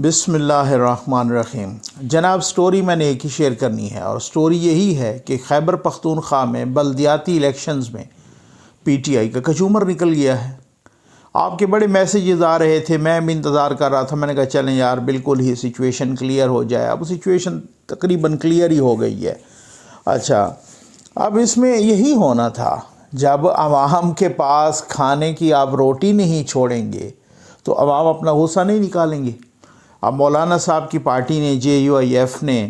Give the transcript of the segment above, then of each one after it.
बिस्मिल्लाहिर्रहमानिर्रहीम। जनाब, स्टोरी मैंने एक ही शेयर करनी है और स्टोरी यही है कि खैबर पख्तूनख्वा में बल्दियाती इलेक्शंस में पीटीआई का कचूमर निकल गया है। आपके बड़े मैसेजेस आ रहे थे, मैं भी इंतज़ार कर रहा था। मैंने कहा चलें यार, बिल्कुल ही सिचुएशन क्लियर हो जाए। अब सिचुएशन तकरीबन क्लियर ही हो गई है। अच्छा, अब इसमें यही होना था, जब अवाम के पास खाने की आप रोटी नहीं छोड़ेंगे तो अवाम अपना गुस्सा नहीं निकालेंगे। अब मौलाना साहब की पार्टी ने JUIF ने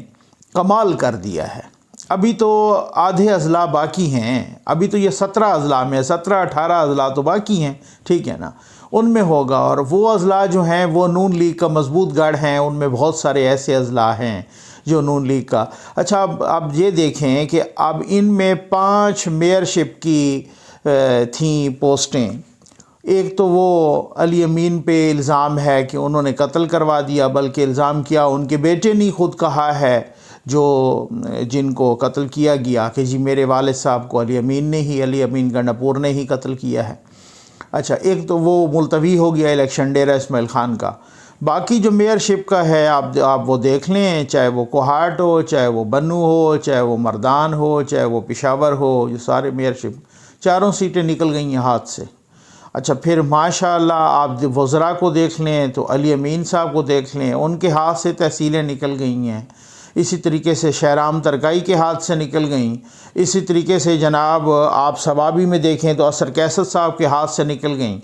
कमाल कर दिया है। अभी तो आधे अजला बाकी हैं, अभी तो ये 17 अजला में 17-18 अजला तो बाकी हैं, ठीक है ना। उनमें होगा, और वो अजला जो हैं वो नून लीग का मजबूत गढ़ हैं। उनमें बहुत सारे ऐसे अजला हैं जो नून लीग का। अच्छा, अब ये देखें कि अब इनमें 5 मेयरशिप की थी पोस्टें। एक तो वो अली अमीन पे इल्ज़ाम है कि उन्होंने कत्ल करवा दिया, बल्कि इल्ज़ाम किया उनके बेटे ने खुद कहा है, जो जिनको कत्ल किया गया, कि जी मेरे वालिद साहब को अली अमीन गंडापुर ने ही कत्ल किया है। अच्छा, एक तो वो मुलतवी हो गया इलेक्शन डेरा इस्माइल ख़ान का। बाकी जो मेयरशिप का है, आप वो देख लें, चाहे वो कोहाट हो, चाहे वो बन्नू हो, चाहे वो मर्दान हो, चाहे वो पेशावर हो, ये सारे मेयरशिप 4 सीटें निकल गई हैं हाथ से। अच्छा, फिर माशाअल्लाह आप वज़रा को देख लें तो अली अमीन साहब को देख लें, उनके हाथ से तहसीलें निकल गई हैं। इसी तरीके से शहराम तरकाई के हाथ से निकल गई। इसी तरीके से जनाब आप सवाबी में देखें तो असर कैसर साहब के हाथ से निकल गई,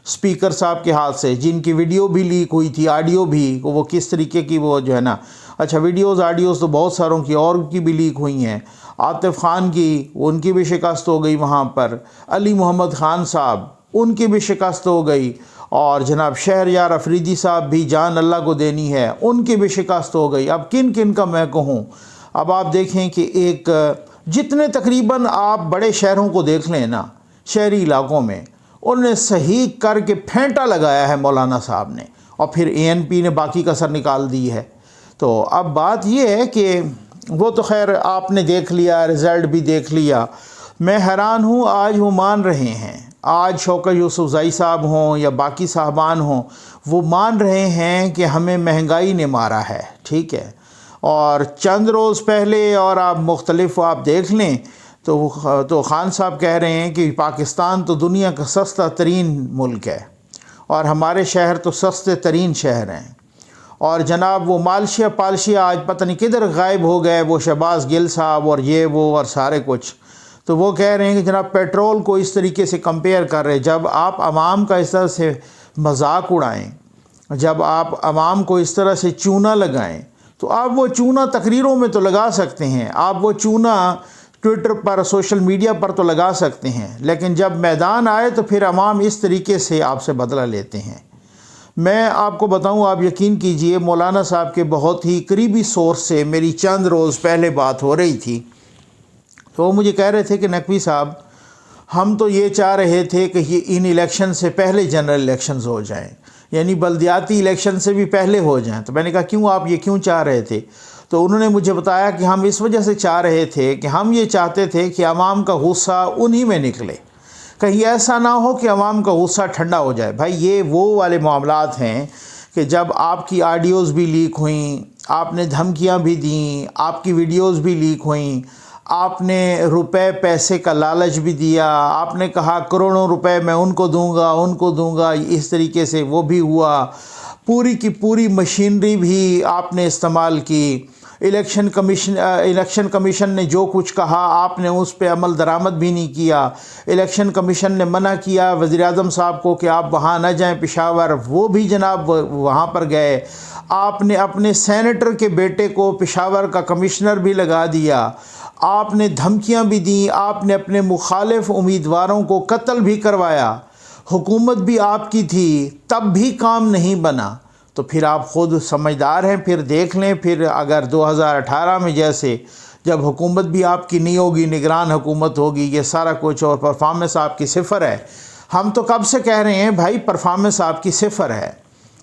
स्पीकर साहब के हाथ से, जिनकी वीडियो भी लीक हुई थी, ऑडियो भी, वो किस तरीके की वो जो है ना। अच्छा, ऑडियोज़ तो बहुत सारों की और की भी लीक हुई हैं। आतिफ खान की, उनकी भी शिकस्त हो गई वहाँ पर। अली मोहम्मद ख़ान साहब, उनकी भी शिकस्त हो गई। और जनाब शहरयार अफरीदी साहब भी, जान अल्लाह को देनी है, उनकी भी शिकस्त हो गई। अब किन किन का मैं कहूँ। अब आप देखें कि एक जितने तकरीबन आप बड़े शहरों को देख लें ना, शहरी इलाकों में उन्होंने सही करके फेंटा लगाया है मौलाना साहब ने, और फिर ANP ने बाकी कसर निकाल दी है। तो अब बात यह है कि वो तो खैर आपने देख लिया, रिज़ल्ट भी देख लिया। मैं हैरान हूँ, आज वो मान रहे हैं, आज शौकत यूसुफ़ज़ई साहब हों या बाकी साहबान हों, वो मान रहे हैं कि हमें महंगाई ने मारा है, ठीक है। और चंद रोज़ पहले, और आप मुख्तलिफ आप देख लें तो ख़ान साहब कह रहे हैं कि पाकिस्तान तो दुनिया का सस्ता तरीन मुल्क है और हमारे शहर तो सस्ते तरीन शहर हैं। और जनाब वो मालशिया पालशिया आज पता नहीं किधर गायब हो गए, वो शहबाज गिल साहब और ये वो और सारे कुछ। तो वो कह रहे हैं कि जनाब पेट्रोल को इस तरीके से कंपेयर कर रहे हैं। जब आप आवाम का इस तरह से मजाक उड़ाएं, जब आप आवाम को इस तरह से चूना लगाएं, तो आप वो चूना तकरीरों में तो लगा सकते हैं, आप वो चूना ट्विटर पर, सोशल मीडिया पर तो लगा सकते हैं, लेकिन जब मैदान आए तो फिर आवाम इस तरीके से आपसे बदला लेते हैं। मैं आपको बताऊं, आप यकीन कीजिए, मौलाना साहब के बहुत ही करीबी सोर्स से मेरी चंद रोज़ पहले बात हो रही थी, तो वो मुझे कह रहे थे कि नकवी साहब, हम तो ये चाह रहे थे कि ये इन इलेक्शन से पहले जनरल इलेक्शंस हो जाएं, यानी बल्दियाती इलेक्शन से भी पहले हो जाएं। तो मैंने कहा क्यों, आप ये क्यों चाह रहे थे। तो उन्होंने मुझे बताया कि हम इस वजह से चाह रहे थे कि हम ये चाहते थे कि आवाम का गुस्सा उन्हीं में निकले, कहीं ऐसा ना हो कि आवाम का गुस्सा ठंडा हो जाए। भाई ये वो वाले मामलात हैं कि जब आपकी ऑडियोज़ भी लीक हुई, आपने धमकियाँ भी दी, आपकी वीडियोज़ भी लीक हुई, आपने रुपए पैसे का लालच भी दिया, आपने कहा करोड़ों रुपए मैं उनको दूंगा, इस तरीके से वो भी हुआ। पूरी की पूरी मशीनरी भी आपने इस्तेमाल की। इलेक्शन कमीशन ने जो कुछ कहा, आपने उस पर अमल दरामद भी नहीं किया। इलेक्शन कमीशन ने मना किया वज़ीर-ए-आज़म साहब को कि आप वहाँ न जाएं पेशावर, वो भी जनाब वहाँ पर गए। आपने अपने सेनेटर के बेटे को पेशावर का कमिश्नर भी लगा दिया। आपने धमकियां भी दी, आपने अपने मुखालिफ उम्मीदवारों को कत्ल भी करवाया। हुकूमत भी आपकी थी, तब भी काम नहीं बना। तो फिर आप ख़ुद समझदार हैं, फिर देख लें, फिर अगर 2018 में जैसे जब हुकूमत भी आपकी नहीं होगी, निगरान हुकूमत होगी, ये सारा कुछ, और परफॉर्मेंस आपकी सिफ़र है। हम तो कब से कह रहे हैं भाई, परफॉर्मेंस आपकी सिफ़र है,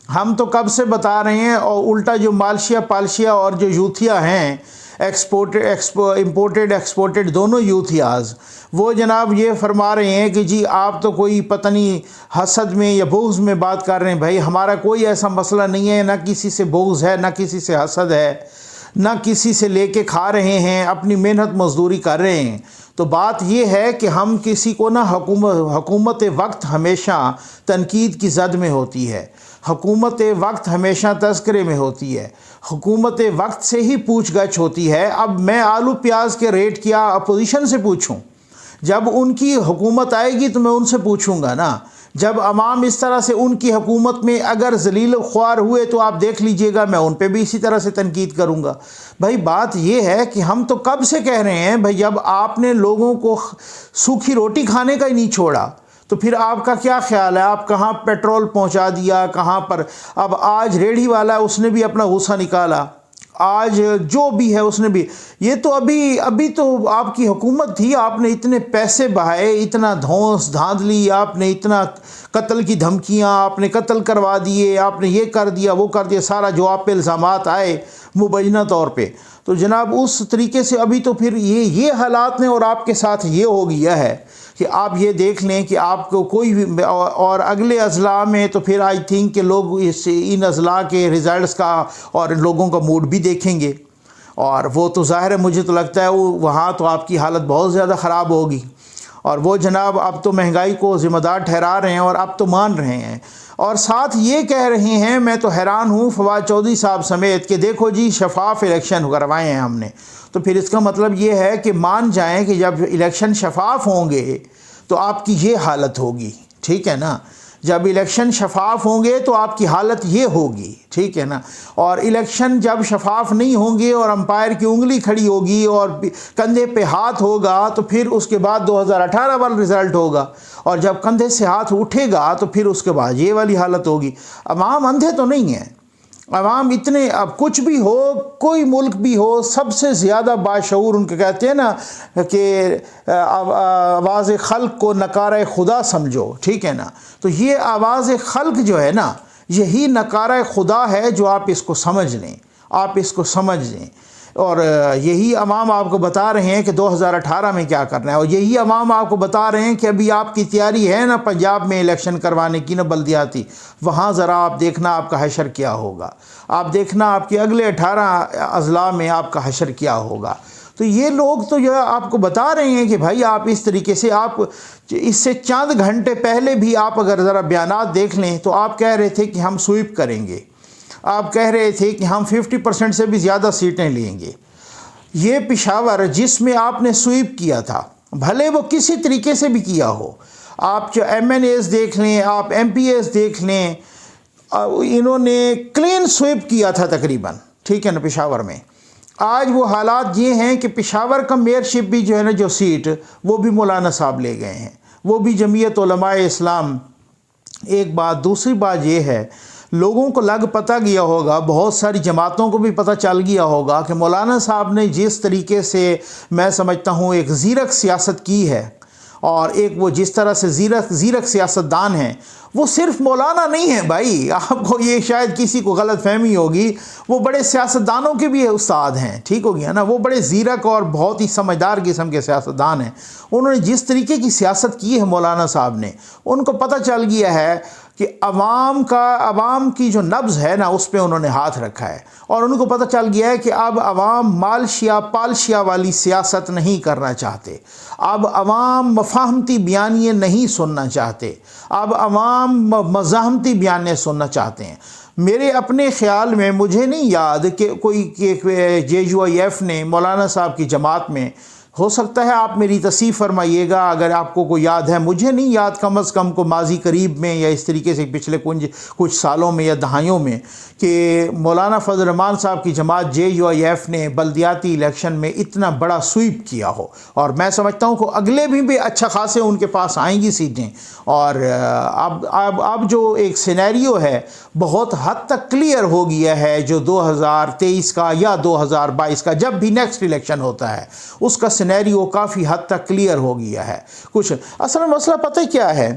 हम तो कब से बता रहे हैं। और उल्टा जो मालशिया पालशिया और जो यूथिया हैं, इम्पोर्टेड एक्सपोर्टेड दोनों यूथ ही आज वो जनाब ये फरमा रहे हैं कि जी आप तो कोई पता नहीं हसद में या बुग़्ज़ में बात कर रहे हैं। भाई हमारा कोई ऐसा मसला नहीं है, ना किसी से बुग़्ज़ है, ना किसी से हसद है, ना किसी से लेके खा रहे हैं, अपनी मेहनत मजदूरी कर रहे हैं। तो बात ये है कि हम किसी को ना हुकूमत वक्त हमेशा तनकीद की जद में होती है, हुकूमत वक्त हमेशा तज़किरे में होती है, हुकूमत वक्त से ही पूछ गछ होती है। अब मैं आलू प्याज के रेट क्या अपोजिशन से पूछूं? जब उनकी हुकूमत आएगी तो मैं उनसे पूछूंगा ना। जब अवाम इस तरह से उनकी हुकूमत में अगर जलील ख्वार हुए तो आप देख लीजिएगा मैं उन पे भी इसी तरह से तनकीद करूँगा। भाई बात यह है कि हम तो कब से कह रहे हैं भाई, जब आपने लोगों को सूखी रोटी खाने का ही नहीं छोड़ा तो फिर आपका क्या ख्याल है, आप कहाँ पेट्रोल पहुँचा दिया, कहाँ पर। अब आज रेढ़ी वाला उसने भी अपना गुस्सा निकाला, आज जो भी है उसने भी, ये तो अभी तो आपकी हुकूमत थी, आपने इतने पैसे बहाए, इतना धौंस धांधली, आपने इतना कत्ल की धमकियां, आपने कत्ल करवा दिए, आपने ये कर दिया वो कर दिया, सारा जो आप पे इल्ज़ामात आए मुबैना तौर पे। तो जनाब उस तरीके से अभी तो फिर ये हालात ने और आपके साथ ये हो गया है कि आप ये देख लें कि आपको कोई भी, और अगले अजला में तो फिर आई थिंक कि लोग इन अजला के रिज़ल्ट्स का और लोगों का मूड भी देखेंगे, और वो तो ज़ाहिर है मुझे तो लगता है वो वहाँ तो आपकी हालत बहुत ज़्यादा ख़राब होगी। और वो जनाब अब तो महंगाई को ज़िम्मेदार ठहरा रहे हैं और अब तो मान रहे हैं, और साथ ये कह रहे हैं, मैं तो हैरान हूँ फवाद चौधरी साहब समेत, कि देखो जी शफाफ इलेक्शन करवाए हैं हमने। तो फिर इसका मतलब ये है कि मान जाएं कि जब इलेक्शन शफाफ होंगे तो आपकी ये हालत होगी, ठीक है ना। जब इलेक्शन शफाफ होंगे तो आपकी हालत ये होगी, ठीक है ना। और इलेक्शन जब शफाफ नहीं होंगे और अंपायर की उंगली खड़ी होगी और कंधे पे हाथ होगा तो फिर उसके बाद 2018 वाला रिज़ल्ट होगा, और जब कंधे से हाथ उठेगा तो फिर उसके बाद ये वाली हालत होगी। अवाम अंधे तो नहीं है, अवाम इतने, अब कुछ भी हो, कोई मुल्क भी हो, सबसे ज़्यादा बाशऊर उनके कहते हैं ना कि आवाज़ खल्क को नकारा खुदा समझो, ठीक है ना। तो ये आवाज़ खल्क जो है ना, यही नकारा खुदा है, जो आप इसको समझ लें, आप इसको समझ लें। और यही अवाम आपको बता रहे हैं कि 2018 में क्या करना है, और यही अवाम आपको बता रहे हैं कि अभी आपकी तैयारी है ना पंजाब में इलेक्शन करवाने की, ना बल्दियाती, वहाँ ज़रा आप देखना आपका हशर क्या होगा, आप देखना आपके अगले 18 अजला में आपका हशर क्या होगा। तो ये लोग तो यह आपको बता रहे हैं कि भाई आप इस तरीके से, आप इससे चंद घंटे पहले भी आप अगर ज़रा बयानात देख लें तो आप कह रहे थे कि हम स्वीप करेंगे, आप कह रहे थे कि हम 50% से भी ज़्यादा सीटें लेंगे। ये पेशावर जिसमें आपने स्वीप किया था, भले वो किसी तरीके से भी किया हो, आप जो MNAs देख लें, आप MPAs देख लें, इन्होंने क्लीन स्वीप किया था तकरीबन, ठीक है ना, पेशावर में। आज वो हालात ये हैं कि पेशावर का मेयरशिप भी जो है ना, जो सीट, वो भी मौलाना साहब ले गए हैं, वो भी जमीयत उलमाए इस्लाम। एक बात, दूसरी बात ये है, लोगों को लग पता गया होगा, बहुत सारी जमातों को भी पता चल गया होगा कि मौलाना साहब ने जिस तरीके से, मैं समझता हूँ, एक ज़ीरक सियासत की है, और एक वो जिस तरह से ज़ीरक सियासतदान हैं, वो सिर्फ मौलाना नहीं है भाई, आपको ये शायद किसी को गलत फहमी होगी, वो बड़े सियासतदानों के भी उस्ताद हैं, ठीक हो गया ना। वो बड़े ज़ीरक और बहुत ही समझदार किस्म के सियासतदान हैं। उन्होंने जिस तरीके की सियासत की है मौलाना साहब ने, उनको पता चल गया है कि अवाम की जो नब्ज़ है ना, उस पर उन्होंने हाथ रखा है, और उनको पता चल गया है कि अब अवाम मालशिया पालशिया वाली सियासत नहीं करना चाहते, अब अवाम मफाहमती बयानिए नहीं सुनना चाहते, अब अवाम मज़ाहमती बयानिए सुनना चाहते हैं। मेरे अपने ख़्याल में मुझे नहीं याद कि कोई JUIF ने मौलाना साहब की जमात में, हो सकता है आप मेरी तस्दीक़ फरमाइएगा अगर आपको कोई याद है, मुझे नहीं याद कम अज़ कम को माजी करीब में या इस तरीके से पिछले कुछ सालों में या दहाइयों में, कि मौलाना फजल रहमान साहब की जमात JUIF ने बल्दियाती इलेक्शन में इतना बड़ा स्वीप किया हो। और मैं समझता हूँ कि अगले भी अच्छा खासे उनके पास आएंगी सीटें। और अब जो एक सिनेरियो है बहुत हद तक क्लियर हो गया है, जो 2023 का या 2022 का जब भी नेक्स्ट इलेक्शन होता है, उसका सिनेरियो काफ़ी हद तक क्लियर हो गया है। कुछ असल मसला पता क्या है,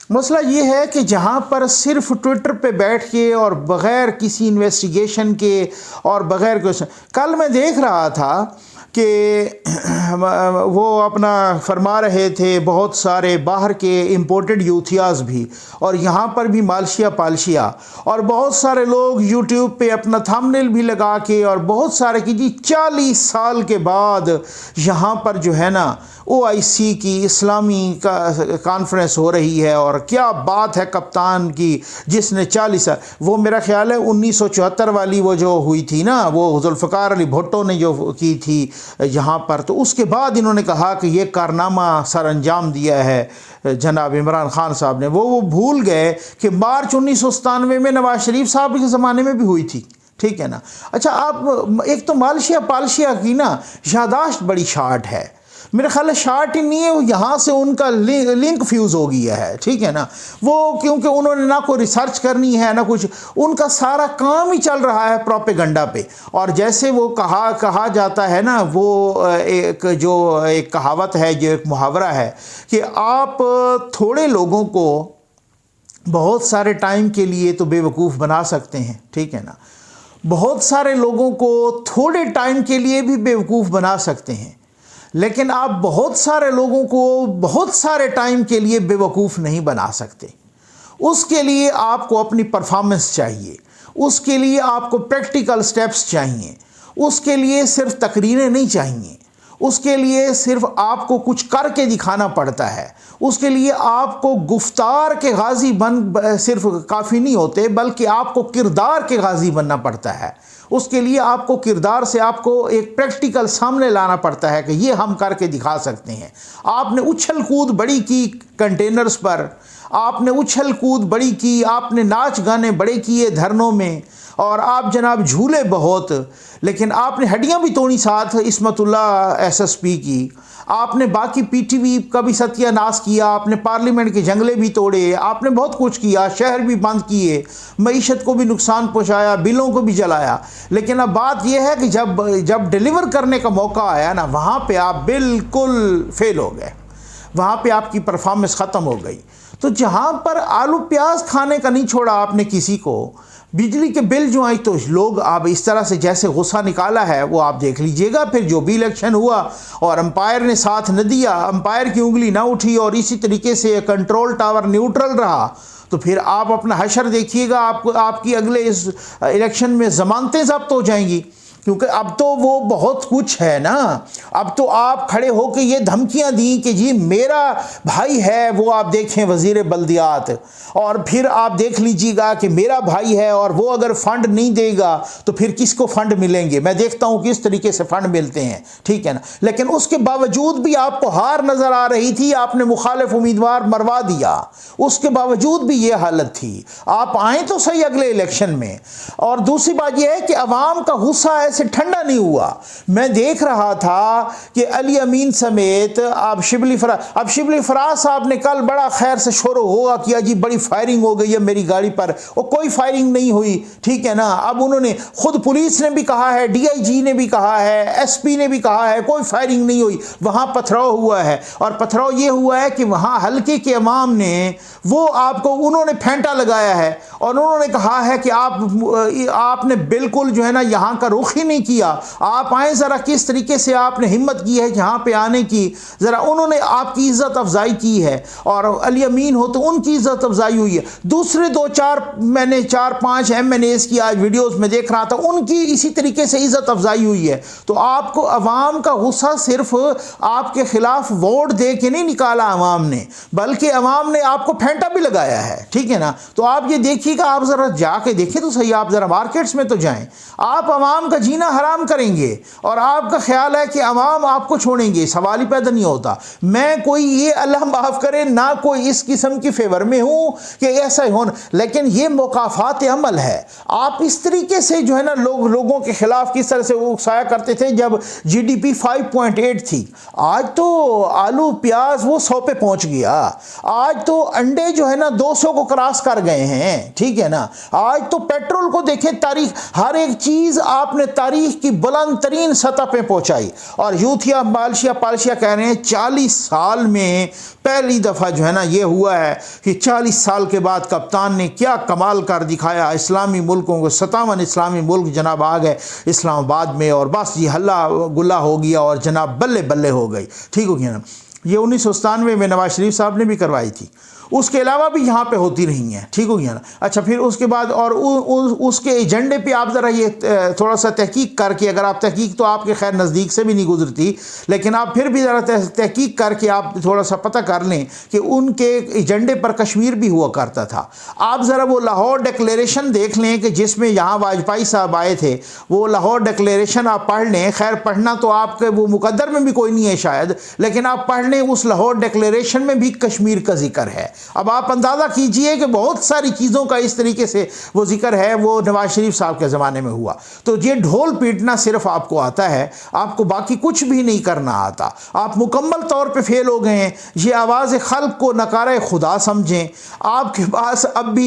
मसला ये है कि जहाँ पर सिर्फ ट्विटर पे बैठ के और बग़ैर किसी इन्वेस्टिगेशन के और बग़ैर कुछ, कल मैं देख रहा था कि वो अपना फरमा रहे थे बहुत सारे बाहर के इंपोर्टेड यूथियाज़ भी और यहाँ पर भी मालशिया पालशिया, और बहुत सारे लोग यूट्यूब पे अपना थंबनेल भी लगा के और बहुत सारे कि जी 40 साल के बाद यहाँ पर जो है ना OIC की इस्लामी कॉन्फ्रेंस हो रही है और क्या बात है कप्तान की जिसने 40 साल, वो मेरा ख्याल है 1974 वाली वो जो हुई थी ना, वो जुल्फ़िकार अली भुट्टो ने जो की थी यहाँ पर, तो उसके बाद इन्होंने कहा कि ये कारनामा सर अंजाम दिया है जनाब इमरान खान साहब ने। वो भूल गए कि मार्च 1997 में नवाज शरीफ साहब के ज़माने में भी हुई थी, ठीक है ना। अच्छा, आप एक तो मालशिया पालशिया की ना यादाश्त बड़ी शार्ट है, मेरा ख्याल है शार्ट ही नहीं है, वो यहाँ से उनका लिंक फ्यूज़ हो गया है, ठीक है ना। वो क्योंकि उन्होंने ना कोई रिसर्च करनी है ना कुछ, उनका सारा काम ही चल रहा है प्रोपेगेंडा पे। और जैसे वो कहा जाता है ना, वो एक कहावत है, जो एक मुहावरा है कि आप थोड़े लोगों को बहुत सारे टाइम के लिए तो बेवकूफ़ बना सकते हैं, ठीक है ना, बहुत सारे लोगों को थोड़े टाइम के लिए भी बेवकूफ़ बना सकते हैं, लेकिन आप बहुत सारे लोगों को बहुत सारे टाइम के लिए बेवकूफ़ नहीं बना सकते। उसके लिए आपको अपनी परफॉर्मेंस चाहिए, उसके लिए आपको प्रैक्टिकल स्टेप्स चाहिए, उसके लिए सिर्फ तकरीरें नहीं चाहिए, उसके लिए सिर्फ आपको कुछ करके दिखाना पड़ता है, उसके लिए आपको गुफ्तार के गाजी बन सिर्फ काफ़ी नहीं होते, बल्कि आपको किरदार के गाजी बनना पड़ता है। उसके लिए आपको किरदार से आपको एक प्रैक्टिकल सामने लाना पड़ता है कि ये हम करके दिखा सकते हैं। आपने उछल कूद बड़ी की कंटेनर्स पर, आपने उछल कूद बड़ी की, आपने नाच गाने बड़े किए धरनों में, और आप जनाब झूले बहुत, लेकिन आपने हड्डियां भी तोड़ी साथ इस्मतुल्लाह SSP की, आपने बाकी PTV का भी सत्यानाश किया, आपने पार्लियामेंट के जंगले भी तोड़े, आपने बहुत कुछ किया, शहर भी बंद किए, मईशत को भी नुकसान पहुंचाया, बिलों को भी जलाया। लेकिन अब बात यह है कि जब डिलीवर करने का मौका आया ना, वहाँ पे आप बिल्कुल फेल हो गए, वहाँ पे आपकी परफॉर्मेंस ख़त्म हो गई। तो जहाँ पर आलू प्याज खाने का नहीं छोड़ा आपने किसी को, बिजली के बिल जो आई, तो लोग आप इस तरह से जैसे गुस्सा निकाला है वो आप देख लीजिएगा। फिर जो भी इलेक्शन हुआ और अंपायर ने साथ न दिया, अंपायर की उंगली ना उठी और इसी तरीके से कंट्रोल टावर न्यूट्रल रहा, तो फिर आप अपना हशर देखिएगा, आपकी अगले इस इलेक्शन में ज़मानतें ज़ब्त हो जाएंगी। क्योंकि अब तो वो बहुत कुछ है ना, अब तो आप खड़े होकर ये धमकियां दी कि जी मेरा भाई है वो आप देखें वज़ीर बल्दियात, और फिर आप देख लीजिएगा कि मेरा भाई है और वो अगर फ़ंड नहीं देगा तो फिर किसको फ़ंड मिलेंगे। मैं देखता हूँ किस तरीके से फ़ंड मिलते हैं, ठीक है ना। लेकिन उसके बावजूद भी आपको हार नज़र आ रही थी, आपने मुखालिफ उम्मीदवार मरवा दिया, उसके बावजूद भी ये हालत थी। आप आए तो सही अगले इलेक्शन में। और दूसरी बात यह है कि अवाम का गुस्सा ऐसे ठंडा नहीं हुआ। मैं देख रहा था कि अली अमीन समेत अब शिबली फराज साहब ने कल बड़ा खैर से शोर होगा किया, जी बड़ी फायरिंग हो गई है मेरी गाड़ी पर, और कोई फायरिंग नहीं हुई, ठीक है ना। अब उन्होंने खुद पुलिस ने भी कहा है, DIG ने भी कहा है, SP ने भी कहा है कोई फायरिंग नहीं हुई, वहां पथराव हुआ है। और पथराव ये हुआ है कि वहां हल्के के अवाम ने वो आपको उन्होंने फेंटा लगाया है और उन्होंने कहा है कि आपने बिल्कुल जो है ना यहाँ का रुख ही नहीं किया, आप आए ज़रा, किस तरीके से आपने हिम्मत की है यहाँ पे आने की, ज़रा उन्होंने आपकी इज़्ज़त अफजाई की है। और अली अमीन हो तो उनकी इज़्ज़त अफजाई हुई है। दूसरे 2-4 मैंने 4-5 MNAs की आज वीडियोस में देख रहा था, उनकी इसी तरीके से इज़्ज़त अफजाई हुई है। तो आपको अवाम का गुस्सा सिर्फ आपके खिलाफ वोट दे के नहीं निकाला अवाम ने, बल्कि अवाम ने आपको फेंटा भी लगाया है, ठीक है ना। तो आप ये देखिएगा, आप ज़रा जाके देखें तो सही, आप ज़रा मार्केट्स में तो जाएं, आप अवाम का जीना हराम करेंगे और आपका ख्याल है कि अवाम आपको छोड़ेंगे, सवाल ही पैदा नहीं होता। मैं कोई ये अल्लाह माफ़ करे ना कोई इस किस्म की फेवर में हूँ कि ऐसा ही होना, लेकिन ये मुकाफ़ात अमल है। आप इस तरीके से जो है ना लोगों के खिलाफ किस तरह से उकसाया करते थे जब GDP 5.8 थी, आज तो आलू प्याज वो 100 पे पहुँच गया, आज तो अंडे जो है ना 200 को क्रॉस कर गए हैं, ठीक है ना। आज तो पेट्रोल को देखें, तारीख हर एक चीज़ आपने तारीख की बुलंद तरीन सतह पे पहुँचाई। और यूथिया पालशिया कह रहे हैं 40 साल में पहली दफ़ा जो है ना ये हुआ है कि 40 साल के बाद कप्तान ने क्या कमाल कर दिखाया। इस्लामी मुल्कों को 57 इस्लामी मुल्क जनाब आ गए इस्लामाबाद में, और बस ये हल्ला गुल्ला हो गया और जनाब बल्ले बल्ले हो गई। ठीक हो गया ना। ये 1997 में नवाज शरीफ साहब ने भी करवाई थी, उसके अलावा भी यहाँ पे होती रही हैं। ठीक हो गया ना। अच्छा, फिर उसके बाद और उसके एजेंडे पे आप ज़रा ये थोड़ा सा तहकीक करके, अगर आप तहकीक तो आपके खैर नज़दीक से भी नहीं गुजरती, लेकिन आप फिर भी ज़रा तहकीक करके आप थोड़ा सा पता कर लें कि उनके एजेंडे पर कश्मीर भी हुआ करता था। आप ज़रा वो लाहौर डिक्लेरेशन देख लें कि जिसमें यहाँ वाजपेयी साहब आए थे, वो लाहौर डिक्लेरेशन आप पढ़ लें। खैर पढ़ना तो आपके वो मुकद्दर में भी कोई नहीं है शायद, लेकिन आप पढ़ लें, उस लाहौर डिक्लेरेशन में भी कश्मीर का जिक्र है। अब आप अंदाज़ा कीजिए कि बहुत सारी चीज़ों का इस तरीके से वो जिक्र है, वो नवाज शरीफ साहब के ज़माने में हुआ। तो ये ढोल पीटना सिर्फ आपको आता है, आपको बाकी कुछ भी नहीं करना आता। आप मुकम्मल तौर पे फेल हो गए हैं। ये आवाज़ खल्क को नकारा खुदा समझें। आपके पास अब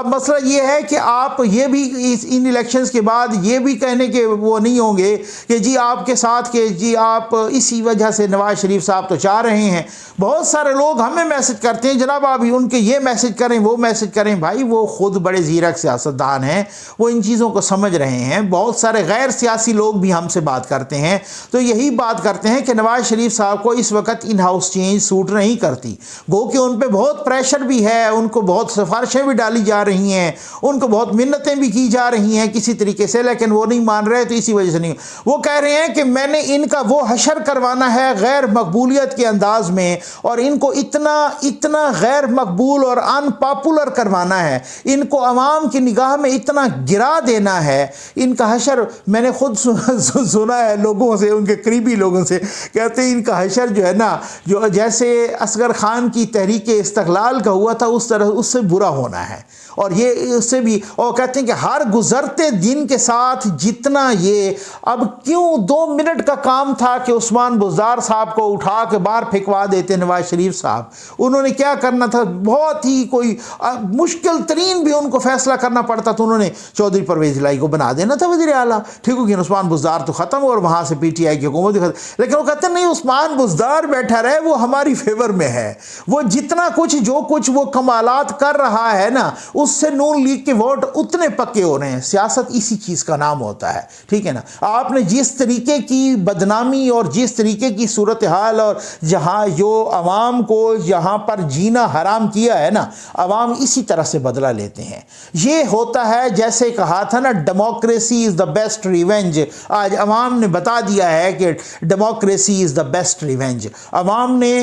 मसला ये है कि आप ये भी इन इलेक्शंस के बाद ये भी कहने के वो नहीं होंगे कि जी आपके साथ के जी आप इसी वजह से नवाज शरीफ साहब तो चाह रहे हैं। बहुत सारे लोग हमें मैसेज करते हैं, जनाब आप उनके ये मैसेज करें वो मैसेज करें। भाई वो खुद बड़े ज़ीरक सियासतदान हैं, वो इन चीज़ों को समझ रहे हैं। बहुत सारे गैर सियासी लोग भी हमसे बात करते हैं, तो यही बात करते हैं कि नवाज शरीफ साहब को इस वक्त इन हाउस चेंज सूट नहीं करती। गो कि उन पर बहुत प्रेशर भी है, उनको बहुत सिफारिशें भी डाली जा रही हैं, उनको बहुत मिन्नतें भी की जा रही हैं किसी तरीके से, लेकिन वो नहीं मान रहे। तो इसी वजह से नहीं, वो कह रहे हैं कि मैंने इनका वो हशर करवाना है गैर मकबूलियत के अंदाज में, और इनको इतना गैर मकबूल और अनपॉपुलर करवाना है, इनको अवाम की निगाह में इतना गिरा देना है। इनका हशर मैंने खुद सुना है लोगों से, उनके करीबी लोगों से, कहते हैं इनका हशर जो है ना, जो जैसे असगर खान की तहरीक इस्तक़लाल का हुआ था उस तरह उससे बुरा होना है। और ये उससे भी, और कहते हैं कि हर गुजरते दिन के साथ जितना ये, अब क्यों 2 मिनट का काम था कि उस्मान बुज़दार साहब को उठा के बाहर फेंकवा देते नवाज शरीफ साहब। उन्होंने क्या करना था, बहुत ही कोई मुश्किल तरीन भी उनको फैसला करना पड़ता, तो उन्होंने चौधरी परवेज़ इलाही को बना देना था वज़ीर आला। ठीक हो गया। उस्मान बुज़दार तो ख़त्म, और वहाँ से PTI की हुकूमत खत्म। लेकिन वो कहते नहीं, उस्मान बुज़दार बैठा रहे, वो हमारी फेवर में है। वो जितना कुछ जो कुछ वो कमालात कर रहा है ना, उससे नून लीग के वोट उतने पक्के हो रहे हैं। सियासत इसी चीज़ का नाम होता है। ठीक है ना। आपने जिस तरीके की बदनामी और जिस तरीके की सूरत हाल, और जहाँ जो अवाम को यहाँ पर जीना हराम किया है ना, अवाम इसी तरह से बदला लेते हैं। ये होता है, जैसे कहा था ना, democracy is the best revenge. आज अवाम ने बता दिया है कि democracy is the best revenge. अवाम ने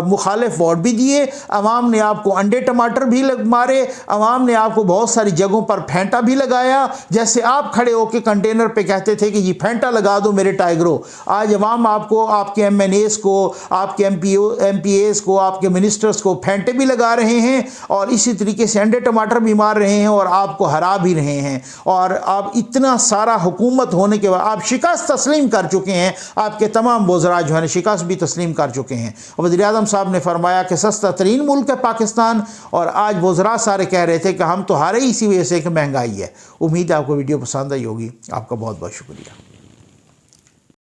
मुखालिफ वोट भी दिए, अवाम ने आपको अंडे टमाटर भी मारे, अवाम ने आपको बहुत सारी जगहों पर फेंटा भी लगाया। जैसे आप खड़े होकर कंटेनर पे कहते थे कि ये फेंटा लगा दो मेरे टाइगरों, आज अवाम आपको, आपके MNAs को, आपके MPAs को, आपके मिनिस्टर्स को फेंटे भी लगा रहे हैं, और इसी तरीके से अंडे टमाटर भी मार रहे हैं, और आपको हरा भी रहे हैं। और आप इतना सारा हुकूमत होने के बाद आप शिकस्त तस्लीम कर चुके हैं। आपके तमाम वज़रा जो है शिकस्त भी तस्लीम कर चुके हैं। वज़ीर आज़म साहब ने फरमाया कि सस्ता तरीन मुल्क है पाकिस्तान, और आज वज़रा सारे कह रहे थे कि हम तो हारे इसी वजह से कि महंगाई है। उम्मीद है आपको वीडियो पसंद आई होगी। आपका बहुत बहुत शुक्रिया।